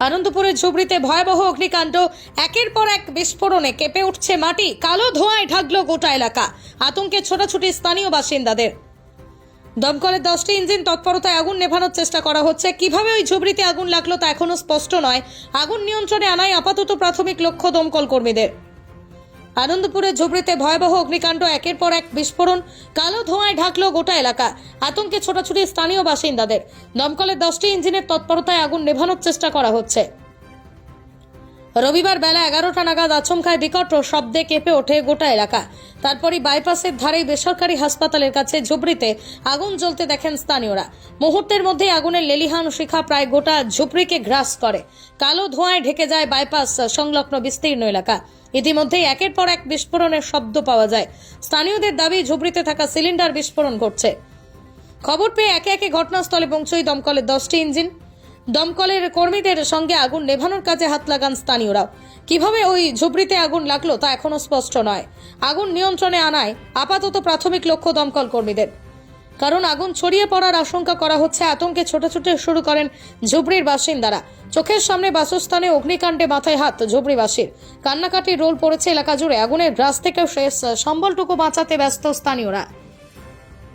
আনন্দপুরের ঝুবড়িতে ভয়াবহ অগ্নিকাণ্ড, একের পর এক বিস্ফোরণে কেঁপে উঠছে মাটি, কালো ধোঁয়ায় ঢাকলো গোটা এলাকা। আতঙ্কে ছোটাছুটি স্থানীয় বাসিন্দাদের। দমকলের 10টি ইঞ্জিন তৎপরতায় আগুন নেভানোর চেষ্টা করা হচ্ছে। কিভাবে ওই ঝুবড়িতে আগুন লাগলো তা এখনো স্পষ্ট নয়। আগুন নিয়ন্ত্রণে আনাই আপাতত প্রাথমিক লক্ষ্য দমকল কর্মীদের। আনন্দপুরের ঝুবড়িতে ভয়াবহ অগ্নিকাণ্ড, একের পর এক বিস্ফোরণ, কালো ধোঁয়ায় ঢাকলো গোটা এলাকা। আতঙ্কে ছোটাছুটি স্থানীয় বাসিন্দাদের। দমকলের 10টি ইঞ্জিনের তৎপরতায় আগুন নেভানোর চেষ্টা করা হচ্ছে। রবিবার বেলা 11টা নাগাদ আচমকায় বিকট শব্দে কেঁপে ওঠে গোটা এলাকা। তারপরই বাইপাসের ধারেই বেসরকারি হাসপাতালের কাছে ঝুবড়িতে আগুন জ্বলতে দেখেন স্থানীয়রা। মুহূর্তের মধ্যেই আগুনের লেলিহান শিখা প্রায় গোটা ঝুবড়িকে গ্রাস করে। কালো ধোঁয়ায় ঢেকে যায় বাইপাস সংলগ্ন বিস্তীর্ণ এলাকা। ইতিমধ্যেই একের পর এক বিস্ফোরণের শব্দ পাওয়া যায়। স্থানীয়দের দাবি, ঝুবড়িতে থাকা সিলিন্ডার বিস্ফোরণ ঘটছে। খবর পেয়ে একে একে ঘটনাস্থলে পৌঁছয় দমকলের 10টি ইঞ্জিন। দমকলের কর্মীদের সঙ্গে আগুন নেভানোর কাজে হাত লাগান স্থানীয়রাও। কিভাবে ওই ঝুবড়িতে আগুন লাগলো তা এখনো স্পষ্ট নয়। আগুন নিয়ন্ত্রণে আনায় আপাতত প্রাথমিক লক্ষ্য দমকল কর্মীদের। কারণ আগুন ছড়িয়ে পড়ার আশঙ্কা করা হচ্ছে। আতঙ্কে ছোটাছুটি শুরু করেন ঝুবড়ির বাসিন্দারা। চোখের সামনে বাসস্থানে অগ্নিকাণ্ডে মাথায় হাত ঝুবড়িবাসীর। কান্নাকাটির রোল পড়েছে এলাকা জুড়ে। আগুনের গ্রাস থেকে শেষ সম্বলটুকু বাঁচাতে ব্যস্ত স্থানীয়রা।